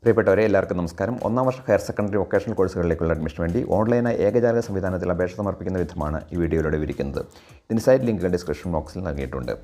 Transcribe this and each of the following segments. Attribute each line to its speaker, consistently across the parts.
Speaker 1: പ്രിയപ്പെട്ടവരെ എല്ലാവർക്കും നമസ്കാരം. ഒന്നാം വർഷ ഹയർ സെക്കൻഡറി വൊക്കേഷണൽ കോഴ്സുകളിലേക്കുള്ള അഡ്മിഷന് വേണ്ടി ഓൺലൈനായി ഏകജാലക സംവിധാനത്തിൽ അപേക്ഷ സമർപ്പിക്കുന്ന വിധമാണ് ഈ വീഡിയോയിലൂടെ വിവരിക്കുന്നത്. ഇതിന് സൈറ്റ് ലിങ്കുകൾ ഡിസ്ക്രിപ്ഷൻ ബോക്സിൽ നൽകിയിട്ടുണ്ട്.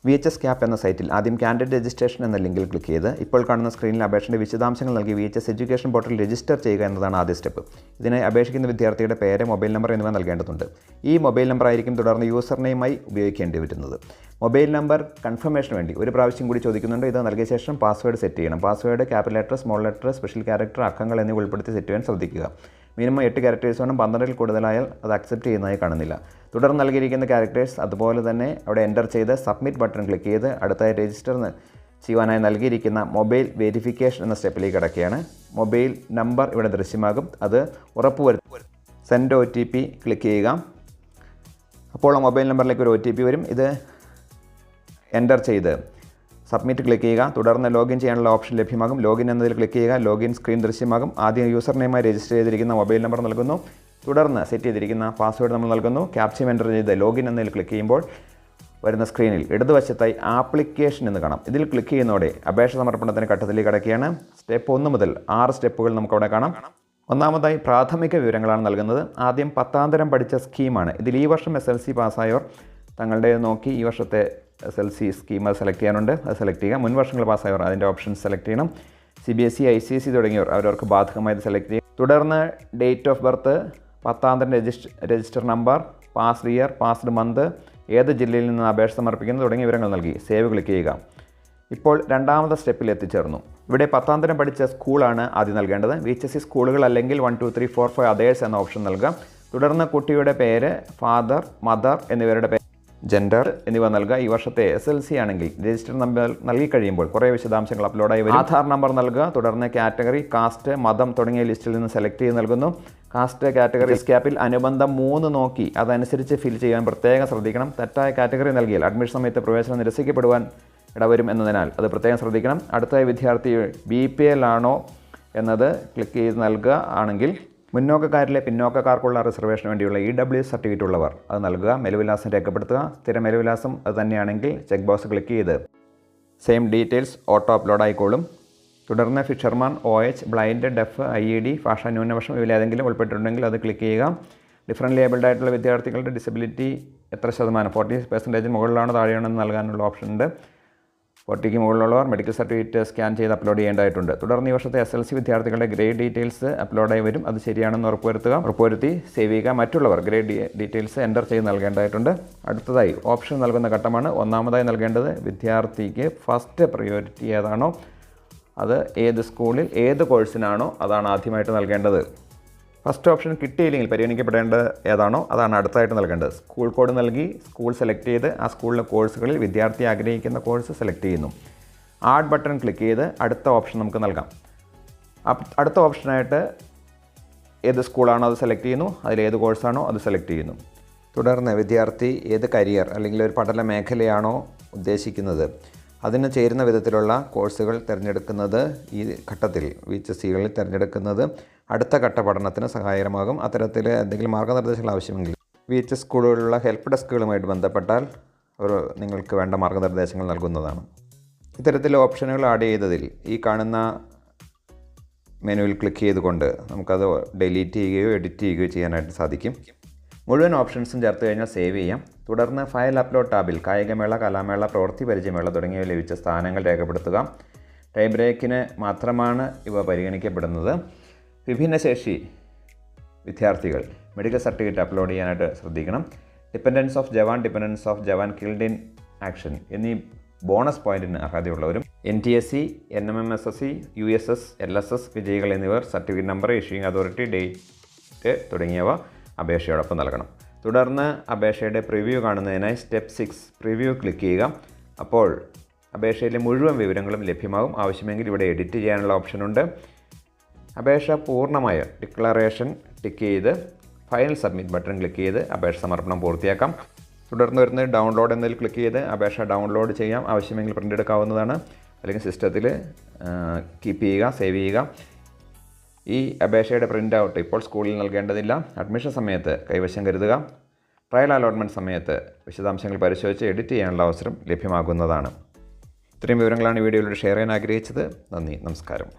Speaker 1: VHS CAP എന്ന സൈറ്റിൽ ആദ്യം കാൻഡിഡേറ്റ് രജിസ്ട്രേഷൻ എന്ന ലിങ്കിൽ ക്ലിക്ക് ചെയ്ത് ഇപ്പോൾ കാണുന്ന സ്ക്രീനിൽ അപേക്ഷയുടെ വിശദാംശങ്ങൾ നൽകി VHS എഡ്യൂക്കേഷൻ പോർട്ടലിൽ രജിസ്റ്റർ ചെയ്യുക എന്നതാണ് ആദ്യ സ്റ്റെപ്പ്. ഇതിനായി അപേക്ഷിക്കുന്ന വിദ്യാർത്ഥിയുടെ പേര്, മൊബൈൽ നമ്പർ എന്നിവ നൽകേണ്ടതുണ്ട്. ഈ മൊബൈൽ നമ്പർ ആയിരിക്കും തുടർന്ന് യൂസർ നെയിമായി ഉപയോഗിക്കേണ്ടി വരുന്നത്. മൊബൈൽ നമ്പർ കൺഫർമേഷന് വേണ്ടി ഒരു പ്രാവശ്യം കൂടി ചോദിക്കുന്നുണ്ട്. ഇത് നൽകിയ ശേഷം പാസ്വേഡ് സെറ്റ് ചെയ്യണം. Password capital letter, small letter, special character, അക്കങ്ങൾ എന്നിവ ഉൾപ്പെടുത്തി സെറ്റ് ചെയ്യാൻ ശ്രദ്ധിക്കുക. മിനിമം 8 ക്യാരക്ടേഴ്സ് വേണം. 12ൽ കൂടുതലായാൽ അത് അക്സെപ്റ്റ് ചെയ്യുന്നതായി കാണുന്നില്ല. തുടർന്ന് നൽകിയിരിക്കുന്ന ക്യാരക്ടേഴ്സ് അതുപോലെ തന്നെ അവിടെ എൻ്റർ ചെയ്ത് സബ്മിറ്റ് ബട്ടൺ ക്ലിക്ക് ചെയ്ത് അടുത്തായി രജിസ്റ്റർ ചെയ്യുവാനായി നൽകിയിരിക്കുന്ന മൊബൈൽ വെരിഫിക്കേഷൻ എന്ന സ്റ്റെപ്പിലേക്ക് കടക്കുകയാണ്. മൊബൈൽ നമ്പർ ഇവിടെ ദൃശ്യമാകും. അത് ഉറപ്പുവരുത്തും. സെൻഡ് OTP ക്ലിക്ക് ചെയ്യുക. അപ്പോൾ ആ മൊബൈൽ നമ്പറിലേക്ക് ഒരു OTP വരും. ഇത് എൻ്റർ ചെയ്ത് സബ്മിറ്റ് ക്ലിക്ക് ചെയ്യുക. തുടർന്ന് ലോഗിൻ ചെയ്യാനുള്ള ഓപ്ഷൻ ലഭ്യമാകും. ലോഗിൻ എന്നതിൽ ക്ലിക്ക് ചെയ്യുക. ലോഗിൻ സ്ക്രീൻ ദൃശ്യമാകും. ആദ്യം യൂസർ നെയിമായി രജിസ്റ്റർ ചെയ്തിരിക്കുന്ന മൊബൈൽ നമ്പർ നൽകുന്നു. തുടർന്ന് സെറ്റ് ചെയ്തിരിക്കുന്ന പാസ്വേഡ് നമ്മൾ നൽകുന്നു. ക്യാപ്ചയും എൻ്റർ ചെയ്ത് ലോഗിൻ എന്നതിൽ ക്ലിക്ക് ചെയ്യുമ്പോൾ വരുന്ന സ്ക്രീനിൽ ഇടതുവശത്തായി ആപ്ലിക്കേഷൻ എന്ന് കാണാം. ഇതിൽ ക്ലിക്ക് ചെയ്യുന്നതോടെ അപേക്ഷ സമർപ്പണത്തിന് ഘട്ടത്തിലേക്ക് കടക്കുകയാണ്. സ്റ്റെപ്പ് 1 മുതൽ 6 സ്റ്റെപ്പുകൾ നമുക്കവിടെ കാണാം. ഒന്നാമതായി പ്രാഥമിക വിവരങ്ങളാണ് നൽകുന്നത്. ആദ്യം 10ാം തരം പഠിച്ച സ്കീമാണ്. ഇതിൽ ഈ വർഷം SLC പാസ്സായവർ തങ്ങളുടെ നോക്കി ഈ വർഷത്തെ SLC സ്കീം അത് സെലക്ട് ചെയ്യാനുണ്ട്. അത് സെലക്ട് ചെയ്യുക. മുൻ വർഷങ്ങൾ പാസ്സായവർ അതിൻ്റെ ഓപ്ഷൻസ് സെലക്ട് ചെയ്യണം. CBSE, ICSE തുടങ്ങിയവർ അവരവർക്ക് ബാധകമായത് സെലക്ട് ചെയ്യും. തുടർന്ന് ഡേറ്റ് ഓഫ് ബർത്ത്, 10ാം തരം register number, passed year, passed month, ഏത് ജില്ലയിൽ നിന്ന് അപേക്ഷ സമർപ്പിക്കുന്നത് തുടങ്ങിയ വിവരങ്ങൾ നൽകി സേവ് ക്ലിക്ക് ചെയ്യുക. ഇപ്പോൾ രണ്ടാമത്തെ സ്റ്റെപ്പിൽ എത്തിച്ചേർന്നു. ഇവിടെ 10ാം തരം പഠിച്ച സ്കൂളാണ് ആദ്യം നൽകേണ്ടത്. VHSE സ്കൂളുകൾ അല്ലെങ്കിൽ 1, 2, 3, 4, 5 അതേഴ്സ് എന്ന ഓപ്ഷൻ നൽകുക. തുടർന്ന് കുട്ടിയുടെ പേര്, ഫാദർ, മദർ എന്നിവരുടെ പേര്, ജെൻഡർ എന്നിവ നൽകുക. ഈ വർഷത്തെ SLC ആണെങ്കിൽ രജിസ്റ്റർ നമ്പർ നൽകി കഴിയുമ്പോൾ കുറേ വിശദാംശങ്ങൾ അപ്ലോഡായി വരും. ആധാർ നമ്പർ നൽകുക. തുടർന്ന് കാറ്റഗറി, കാസ്റ്റ്, മതം തുടങ്ങിയ ലിസ്റ്റിൽ നിന്ന് സെലക്ട് ചെയ്ത് നൽകുന്നു. കാസ്റ്റ് കാറ്റഗറി സ്കാപ്പിൽ അനുബന്ധം 3 നോക്കി അതനുസരിച്ച് ഫിൽ ചെയ്യാൻ പ്രത്യേകം ശ്രദ്ധിക്കണം. തെറ്റായ കാറ്റഗറി നൽകിയാൽ അഡ്മിഷൻ സമയത്ത് പ്രവേശനം നിരസിക്കപ്പെടുവാൻ ഇടവരും എന്നതിനാൽ അത് പ്രത്യേകം ശ്രദ്ധിക്കണം. അടുത്ത വിദ്യാർത്ഥി BPL ആണോ എന്നത് ക്ലിക്ക് ചെയ്ത് നൽകുക. ആണെങ്കിൽ മുന്നോക്കക്കാരിലെ പിന്നോക്കക്കാർക്കുള്ള റിസർവേഷന് വേണ്ടിയുള്ള EWS സർട്ടിഫിക്കറ്റ് ഉള്ളവർ അത് നൽകുക. മേൽവിലാസം രേഖപ്പെടുത്തുക. സ്ഥിര മേൽവിലാസം അത് തന്നെയാണെങ്കിൽ ചെക്ക് ബോക്സ് ക്ലിക്ക് ചെയ്ത് സെയിം ഡീറ്റെയിൽസ് ഓട്ടോ അപ്ലോഡ് ആയിക്കോളും. തുടർന്ന് fisherman, OH, blind, deaf, IED, ഭാഷ ന്യൂനപക്ഷം ഇവയിലേതെങ്കിലും ഉൾപ്പെട്ടിട്ടുണ്ടെങ്കിൽ അത് ക്ലിക്ക് ചെയ്യുക. ഡിഫറൻ്റ് ലേബിൾഡ് ആയിട്ടുള്ള വിദ്യാർത്ഥികളുടെ ഡിസബിലിറ്റി എത്ര ശതമാനം, 40% മുകളിലാണോ താഴെയാണെന്ന് നൽകാനുള്ള ഓപ്ഷൻ ഉണ്ട്. 40ക്ക് മുകളിലുള്ളവർ മെഡിക്കൽ സർട്ടിഫിക്കറ്റ് സ്കാൻ ചെയ്ത് അപ്ലോഡ് ചെയ്യേണ്ടതായിട്ടുണ്ട്. തുടർന്ന് ഈ വർഷത്തെ SLC വിദ്യാർത്ഥികളുടെ ഗ്രേഡ് ഡീറ്റെയിൽസ് അപ്ലോഡായി വരും. അത് ശരിയാണെന്ന് ഉറപ്പുവരുത്തി സേവ് ചെയ്യുക. മറ്റുള്ളവർ ഗ്രേഡ് ഡീറ്റെയിൽസ് എൻ്റർ ചെയ്ത് നൽകേണ്ടതായിട്ടുണ്ട്. അടുത്തതായി ഓപ്ഷൻ നൽകുന്ന ഘട്ടമാണ്. ഒന്നാമതായി നൽകേണ്ടത് വിദ്യാർത്ഥിക്ക് ഫസ്റ്റ് പ്രയോറിറ്റി ഏതാണോ അത് ഏത് സ്കൂളിൽ ഏത് കോഴ്സിനാണോ അതാണ് ആദ്യമായിട്ട് നൽകേണ്ടത്. ഫസ്റ്റ് ഓപ്ഷൻ കിട്ടിയില്ലെങ്കിൽ പരിഗണിക്കപ്പെടേണ്ടത് ഏതാണോ അതാണ് അടുത്തായിട്ട് നൽകേണ്ടത്. സ്കൂൾ കോഡ് നൽകി സ്കൂൾ സെലക്ട് ചെയ്ത് ആ സ്കൂളിലെ കോഴ്സുകളിൽ വിദ്യാർത്ഥി ആഗ്രഹിക്കുന്ന കോഴ്സ് സെലക്ട് ചെയ്യുന്നു. ആഡ് ബട്ടൺ ക്ലിക്ക് ചെയ്ത് അടുത്ത ഓപ്ഷൻ നമുക്ക് നൽകാം. അടുത്ത ഓപ്ഷനായിട്ട് ഏത് സ്കൂളാണോ അത് സെലക്ട് ചെയ്യുന്നു. അതിലേത് കോഴ്സാണോ അത് സെലക്ട് ചെയ്യുന്നു. തുടർന്ന് വിദ്യാർത്ഥി ഏത് കരിയർ അല്ലെങ്കിൽ ഒരു പഠന മേഖലയാണോ ഉദ്ദേശിക്കുന്നത് അതിന് ചേരുന്ന വിധത്തിലുള്ള കോഴ്സുകൾ തിരഞ്ഞെടുക്കുന്നത് ഈ ഘട്ടത്തിൽ VHSEകളിൽ തിരഞ്ഞെടുക്കുന്നത് അടുത്ത ഘട്ട പഠനത്തിന് സഹായകരമാകും. അത്തരത്തിൽ എന്തെങ്കിലും മാർഗ്ഗനിർദ്ദേശങ്ങൾ ആവശ്യമെങ്കിൽ VHS സ്കൂളുകളിലുള്ള ഹെൽപ്പ് ഡെസ്കുകളുമായിട്ട് ബന്ധപ്പെട്ടാൽ അവർ നിങ്ങൾക്ക് വേണ്ട മാർഗ്ഗനിർദ്ദേശങ്ങൾ നൽകുന്നതാണ്. ഇത്തരത്തിൽ ഓപ്ഷനുകൾ ആഡ് ചെയ്തതിൽ ഈ കാണുന്ന മെനുവിൽ ക്ലിക്ക് ചെയ്തുകൊണ്ട് നമുക്കത് ഡിലീറ്റ് ചെയ്യുകയോ എഡിറ്റ് ചെയ്യുകയോ ചെയ്യാനായിട്ട് സാധിക്കും. മുഴുവൻ ഓപ്ഷൻസും ചേർത്ത് കഴിഞ്ഞാൽ സേവ് ചെയ്യാം. തുടർന്ന് ഫയൽ അപ്ലോഡ് ടാബിൽ കായികമേള, കലാമേള, പ്രവൃത്തി പരിചയമേള തുടങ്ങിയവ ലഭിച്ച സ്ഥാനങ്ങൾ രേഖപ്പെടുത്തുക. ടൈ ബ്രേക്കിന് മാത്രമാണ് ഇവ പരിഗണിക്കപ്പെടുന്നത്. വിഭിന്നശേഷി വിദ്യാർത്ഥികൾ മെഡിക്കൽ സർട്ടിഫിക്കറ്റ് അപ്ലോഡ് ചെയ്യാനായിട്ട് ശ്രദ്ധിക്കണം. Dependents of jawan killed in action എന്നീ ബോണസ് പോയിൻറ്റിന് അർഹതയുള്ളവരും NTSE, NMMSSE, USS, LSS വിജയികൾ എന്നിവർ certificate number, issuing authority, date തുടങ്ങിയവ അപേക്ഷയോടൊപ്പം നൽകണം. തുടർന്ന് അപേക്ഷയുടെ പ്രിവ്യൂ കാണുന്നതിനായി സ്റ്റെപ്പ് 6 പ്രിവ്യൂ ക്ലിക്ക് ചെയ്യുക. അപ്പോൾ അപേക്ഷയിലെ മുഴുവൻ വിവരങ്ങളും ലഭ്യമാകും. ആവശ്യമെങ്കിൽ ഇവിടെ എഡിറ്റ് ചെയ്യാനുള്ള ഓപ്ഷനുണ്ട്. അപേക്ഷ പൂർണ്ണമായ ഡിക്ലറേഷൻ ടിക്ക് ചെയ്ത് ഫൈനൽ സബ്മിറ്റ് ബട്ടൺ ക്ലിക്ക് ചെയ്ത് അപേക്ഷ സമർപ്പണം പൂർത്തിയാക്കാം. തുടർന്ന് വരുന്നത് ഡൗൺലോഡ് എന്നതിൽ ക്ലിക്ക് ചെയ്ത് അപേക്ഷ ഡൗൺലോഡ് ചെയ്യാം. ആവശ്യമെങ്കിൽ പ്രിൻ്റ് എടുക്കാവുന്നതാണ്. അല്ലെങ്കിൽ സിസ്റ്റത്തിൽ കീപ്പ് ചെയ്യുക, സേവ് ചെയ്യുക. ഈ അപേക്ഷയുടെ പ്രിൻ്റ് ഔട്ട് ഇപ്പോൾ സ്കൂളിൽ നൽകേണ്ടതില്ല. അഡ്മിഷൻ സമയത്ത് കൈവശം കരുതുക. ട്രയൽ അലോട്ട്മെൻറ്റ് സമയത്ത് വിശദാംശങ്ങൾ പരിശോധിച്ച് എഡിറ്റ് ചെയ്യാനുള്ള അവസരം ലഭ്യമാകുന്നതാണ്. ഇത്രയും വിവരങ്ങളാണ് ഈ വീഡിയോയിലൂടെ ഷെയർ ചെയ്യാൻ ആഗ്രഹിച്ചത്. നന്ദി, നമസ്കാരം.